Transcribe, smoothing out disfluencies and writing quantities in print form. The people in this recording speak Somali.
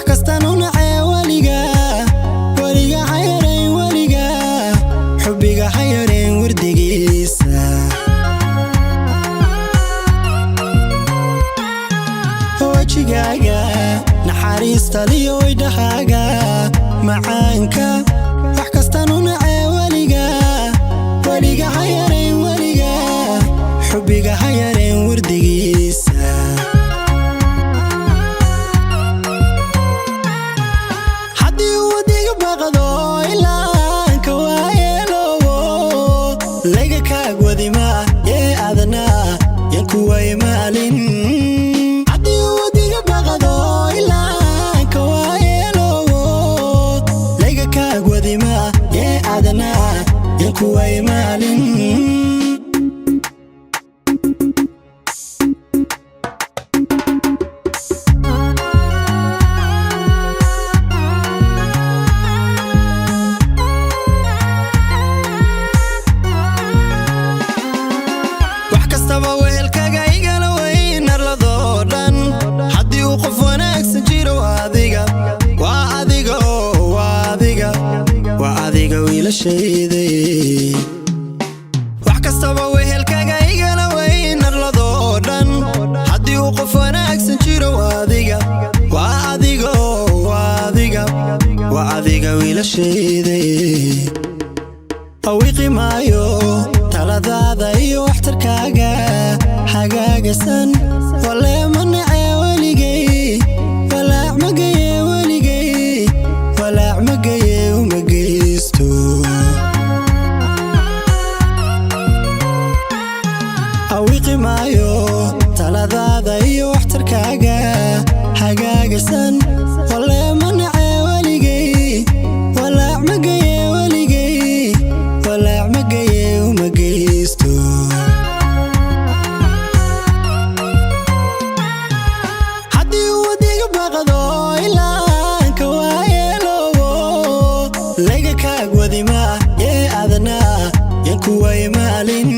كستانو نعي وليقا وليقا حيرين وليقا حبيقا حيرين وردقيسا وجيقاقا نحاريستا ليو ويدحاقا معانكا كستانو نعي وليقا وليقا حيرين وليقا حبيقا حيرين وردقيسا حدي وديق بغضو إلا أنك وايلو ليقا كاق وذي ما يأذنا ينكو ويمالين حدي وديق بغضو إلا أنك وايلو ليقا كاق وذي ما يأذنا ينكو ويمالين kastaba weelkaga igala weyn arladoodan haddii uu qof wanaagsan jiro waa adiga wiilashayday wax kastaba weelkaga igala weyn arladoodan haddii uu qof wanaagsan jiro waa adiga wiilashayday awiqi maayo taladaada iyo waxtarkaaga hagaagasan walee manacee weligay walaac magaye uma geysto awiqi maayo taladaada iyo waxtarkaaga hagaagasan walee manacee weligay walaac magaye uma geysto haddii wadiga baqdo ilaa anka waayeelowo layga kaag wadima ee adna yanku waymaalin